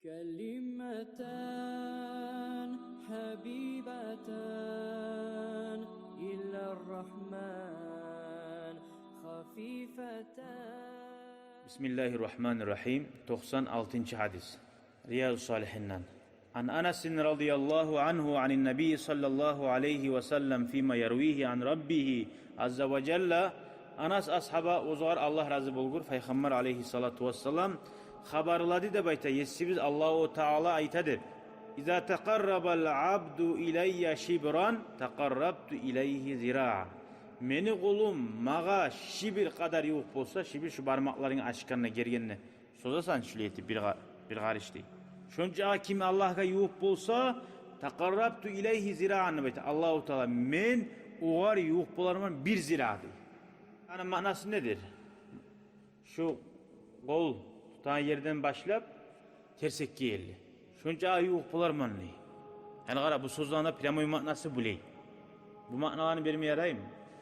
كلمتان حبيبتان إلى الرحمن خفيفتان. Bismillahirrahmanirrahim. 96. hadis. Riyadus Salihinden. An Anas radıyallahu anhu anin Nebi sallallahu aleyhi ve sellem fima yervihi an Rabbih azza ve celle. Anas ashaba uzgar Allah razı bulgur Peygamber aleyhissalatu vesselam habarladı da bayta yesibiz Allahu Teala aytadır. İza teqarrabal abdu ileyye şibran teqarrabtu ileyhi zira'a. Meni kulum mağa şibir kadar yuq bolsa, şibir şu barmaklarını açkanına gergenine sozasan şületi bir gariş değil. Şunca kim Allah'a yuq bolsa teqarrabtu ileyhi zira'anı bayta. Allahu Teala men uğar yuq bolarman bir zira değil. Yani manası nedir? Şu kol tutan yerden başlayıp tersekki yerli. Şunca yuq bolarman ne? Yani qara bu sözlerinde premoy manası bu ley. Bu manalarını vermeye yarayım.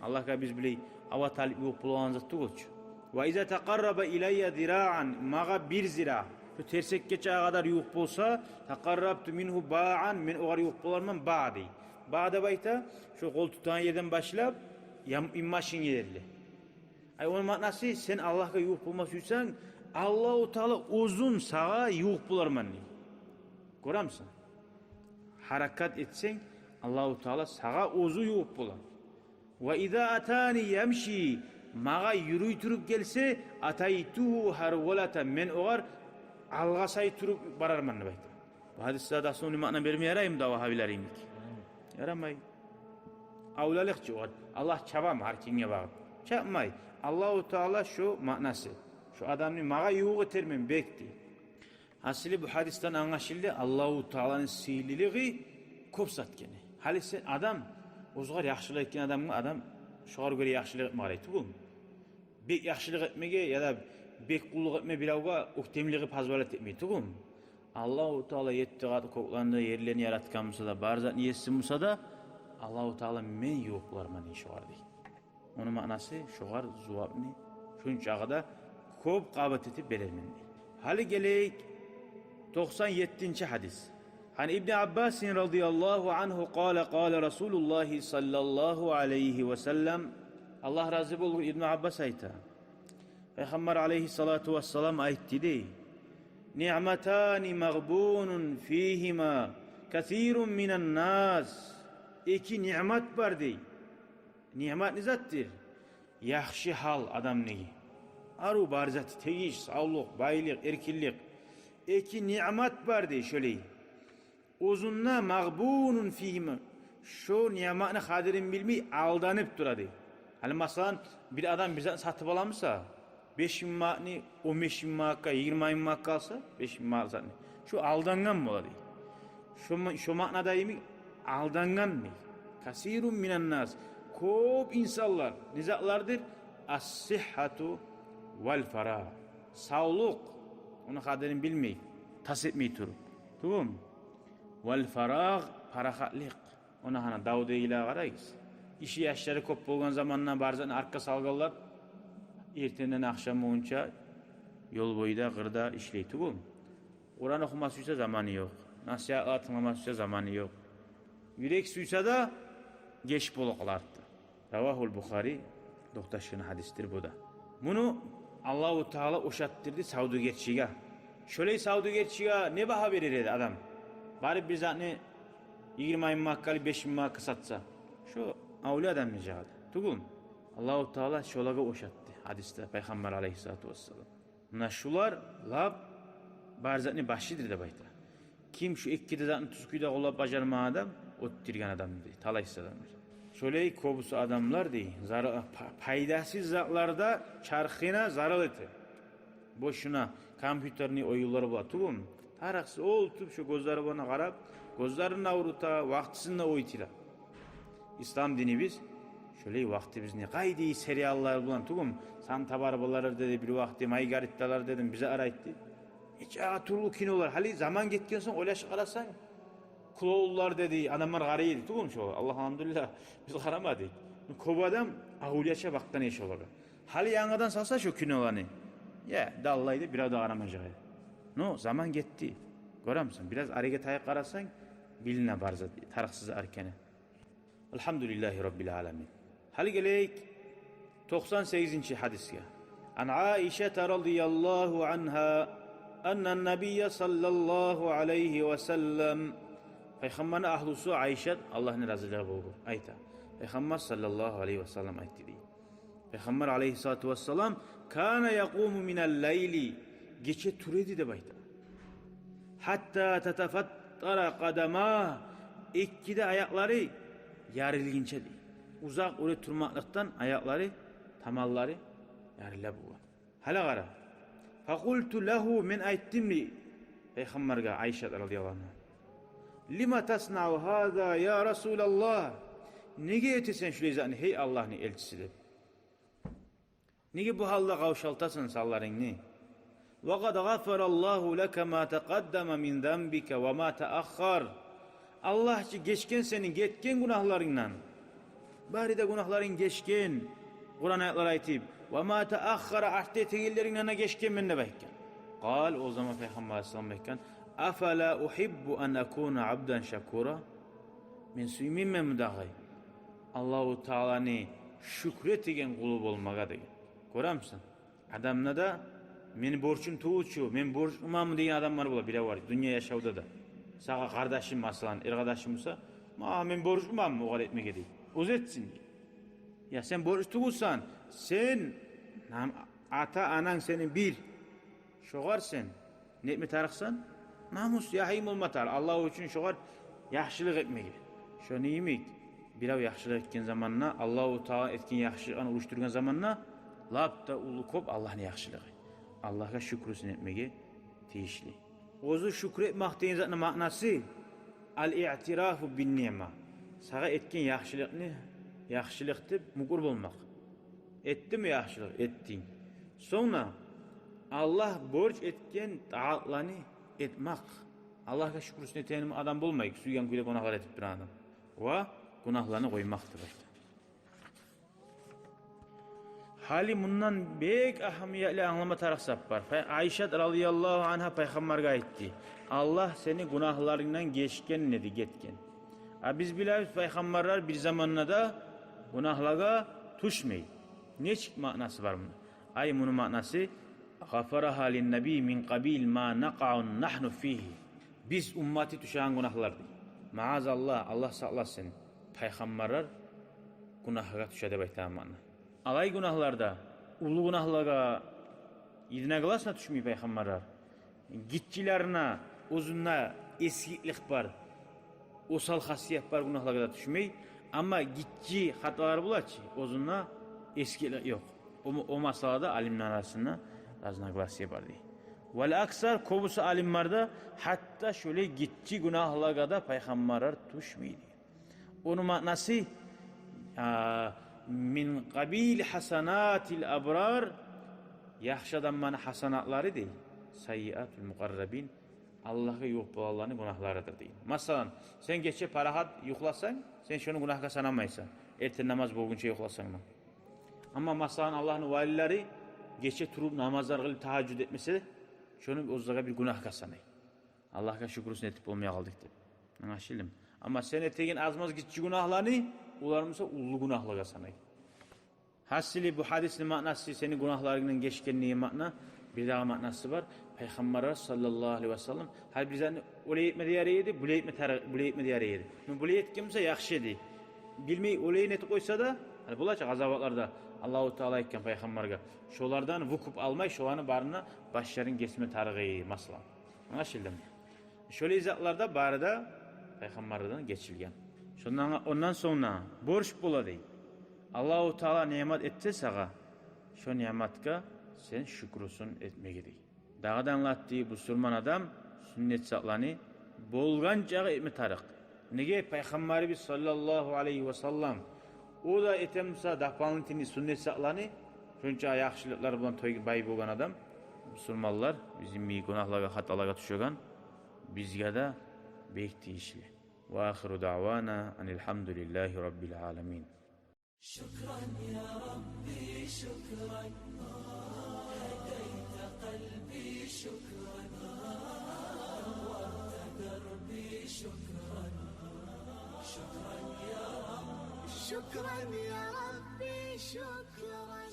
Allah'a biz biley ava talip yuq bolan zatı koç. Ve iza teqarraba ileyye zira'an mağa bir zira. Şu tersekki çağa kadar yuq bolsa teqarrabtu minhu ba'an men uğar yuq bolarman ba dey. Ba'da bayta şu kol tutan yerden başlayıp immaşın yerli. Ay onun manası sen Allah'a yuq bulması üçün Allah-u Teala uzun sağa yuq bularman ne? Görür müsün? Harakat etsen Allah-u Teala sağa uzu yuq bular. Ve iza atani yemşi mağa yürüy turup gelse ataytuhu harvolata men oğar algasay turup bararman ne bayta. Bu hadiste da sonu mana vermeye yarayım da vahabilerimlik. Yaramay. Avlalıkçı oğar. Allah çabam har kimge bağır. Çapmay. Allahu Teala şu manası. Şu adamın mağa yuğu termin bekti. Asili bu hadisten anlaşıldı. Allahu Teala'nın sihirliliği köp satkeni. Hali sen adam uzgar yaxşılık etken adam şuar göre yaxşılık etme araydı bu. Bek yaxşılık etmege ya da bek kulluk etme bilavga uktemliği pazvalat etmeydi bu. Allahu Teala yettiğatı koklandığı yerlerini yaratkan olsa da barzat niyesin olsa da Allahu Teala men yuğuklarman şuar değil. Onun manası şuar zuvabni şunçağıda köp qabat etip berermen. Hali geleyik 97. hadis. Hani İbn Abbas radıyallahu anhu qala Resulullah sallallahu aleyhi ve sellem Allah razı olsun İbn Abbas ayta. Peygamber aleyhissalatu vesselam aytti dey. Ni'matani mağbunun fihima kathirun minen nas. İki nimet var dey. Nimet nizattir. Yaxşı hal adam neyi? Aru barzati tegiş, sağlık, baylık, erkillik. İki nimet var dey şöyle. Uzunna mağbunun fihima. Şu nimetini kadirin bilmeyi aldanıp duradı. Hani masalan bir adam bize satıp alamsa 5.000 manat, 15.000 manat, 20.000 manat kalsa 5.000 manat zaten. Şu aldangan mı oladı? Şu manada mı? Aldangan mı? Kasirun minen nas. Köp insanlar nizatlardır. As-sihhatu vel farah. Sağlık. Onu kadirin bilmeyi, tas etmeyi turup. Tamam mı? Vel farah, parahatlik. Ona hana Davud ile karayız. İşi yaşları köp bolgan zamandan barzan arka salgallar ertenden akşam boyunca yol boyda kırda işleydi bu. Kur'an okumasıysa zamanı yok. Nasihat atmamasıysa zamanı yok. Yürek suysa da geç boluklardı. Ravahul Bukhari 90 hadistir bu da. Bunu Allahu Teala oşattırdı savdugerçiga. Şöyle savdugerçiga ne baha verir edi adam? Bari bir zannı 20.000 makkali 5.000 makka satsa. Şu avli adam necadı. Tugum. Allahu Teala şolaga oşattı hadiste Peygamber aleyhissalatu vesselam. Naşular lab barzatni başıdır da bayta. Kim şu iki de zatını tuzkuyda olab bacarma adam ottirgan adam dedi. Talaysız adamdır. Şöyle kobusu adamlar değil. Paydasız zatlarda çarxına zarar eti. Boşuna kompüterini oyunları bulat. Tugum. Taraksız olup şu gözleri bana qarab, gözlerini avruta, vaktisini oytira. İslam dini biz şöyle vakti biz ne gaydi seriallar bulan tugum san tabarbalar dedi bir vakti maygarittalar dedim bize arayttı. Hiç turlu kinolar hali zaman getken son olaş qarasan kulollar dedi adamlar qaraydı tugum şu Allah hamdulillah biz qaramadık. Köp adam ahuliyaça baktan eş olar. Hali yangadan salsa şu kinolarını. Ya dallaydı bir ada qaramajaq. No zaman gitti. Görüyorsun? Biraz araya tayıp karasan biline barza tarıksız arkene. Elhamdülillahi Rabbil alemin. Hal geleyik 98. hadisye. An Aişe radıyallahu anha ennen nebiyye sallallahu aleyhi ve sellem Peygamberin ahlusu Ayşe Allah'ın razılığı bulgur. Ayta. Peygamber sallallahu aleyhi ve sellem aytti diye. Peygamber aleyhissalatu vesselam kana yaqumu minel leyli gece turedi de bayta. Hatta tetefattara kadama ikkide ayakları yarılginçe değil. Uzak oraya turmaklıktan ayakları tamalları yarıla buğa. Hala gara. Fakultu lehu min ayttimli Peygamber'e Ayşe radıyallahu anh. Lima tasna'u hâzâ ya Resulallah. Nege etesen şöyle zaten hey Allah'ın elçisi de. Nege bu halda kavşaltasın sallarını. Ve kad gafarallahu leke ma teqaddama min zembike ve ma teakhar. Allah ki geçken senin getken günahlarından. Bari de günahların geçken. Kur'an ayetleri ayetip. Ve ma teakhara ahde tegillerinden geçken men ne behken. Kal o zaman Peygamber aleyhisselam behken. Afala uhibbu an akuna abdan şakura. Men suymin men müdahil. Allahu Teala'nı şükretigen kulub olmaga degen. Görür musun? Adamna da meni borçum tuğuçu, men borçumam deyen adamlar bolar, bile var. Dünya yaşavda da. Sağa kardeşim masalan, kardeşimsa, ma men borçumam o kadar etmek edeyim. Oz etsin. Ya sen borç tuğusan, sen ata anan senin bir şoğar sen. Ne etme tarıksan? Namus yahim olmatar. Allah için şoğar yaxşılık etmegi. Şonu yemek. Birav yaxşılık etken zamanna, Allahu Teala etken yaxşılığını oluşturgan zamanna, lapta ulu kop Allah'ın yaxşılığı. Allah'a şükrüsün etmegi teyişli. Ozu şükretmek deyin zaten manası al-i'tirafu bin ni'ma. Sağa etken yaxşılıkты mukur olmak. Etti mi yaxşılık? Ettin. Sonra Allah borç etken taatlarını etmek. Allah'a şükrüsün etenim adam bulmayık. Suygan kuyda günahlar etip bir adam. Ve günahlarını koymaktır. Hali bundan bek ahamiyetli anlama tarafsap var. Ayşe radıyallahu anha Peygamber'e aytti. Allah seni günahlarından geçken dedi, getken. Biz biliriz Peygamberler bir zamanla da günahlara tuşmayı. Ne manası var bunun? Ay bunun manası gafara halin nebi min qabil ma naqa'un nahnu fihi. Biz ümmeti tuşan günahlar değil. Maazallah Allah saklasın. Peygamberler günahlara tuşadı baytamana. Alay günahlarda, ulu günahlara idine kılasına düşmüyor Peygamberler. Gitçilerine, uzunna eskiklik var. Osal hasiyet var günahlara düşmüyor. Ama gitçi hatalar bulaçı, uzunna eskiklik yok. O masalada alimler arasında razına kılasiye var diye. Vel aksar kobusu alimlarda hatta şöyle gitçi günahlara da Peygamberler düşmüyor. Onun manası min qabil hasanatil abrar yaxşadan mana hasanatları değil. Sayyiatul mukarrabin Allah'a yok bulanların günahlarıdır değil. Masalan sen geçe parahat yuklasan sen şunu günahka sanamaysan. Erten namaz boğunca yuklasan mı? Ama masalan Allah'ın valileri geçe turup namazlar kılıp tahaccüd etmese şunu ozlaga bir günahka sanay. Allah'a şükrüsün etip olmaya kaldık de. Anlaşıldı. Ama sen etegen azmaz gitçi günahlarını ularımsa ulu günahlığa sanay. Hasili bu hadisin manası senin günahlarının geçkenliği makna bir daha manası var. Peygamber sallallahu aleyhi ve sellem her bizden olay etmedi yaraydı, bulay etmedi yaraydı. Bulay etkimse yaxşıydı. Bilmeyi olay net koysa da bulacak azabatlarda Allahu Teala etken Peygamber'e şolardan vukup almay şoğanı barına başların geçme tarığı maslan. Anlaşıldı mı? Şöyle izatlarda barıda Peygamber'den geçilgen. Ondan sonra borç buladı. Allahu Teala nimet etse sağa şu nimetka sen şükrüsün etmegi değil. Dağda anlattığı bu Sülman adam sünnet saklanı bolganca etme tarık. Nege Peygamberimiz sallallahu aleyhi ve sellem o da etemsa dahpanlantini sünnet saklanı şunca yaxşılıklar bulan toy bay bolgan adam Müslümanlar bizim günahlara hatalara düşüyorgan bizge de bekti işli. Ve ahiru da'vana enilhamdülillahi rabbil alemin. شكرا يا ربي شكرا هديت قلبي شكرا شكرا يا ربي شكرا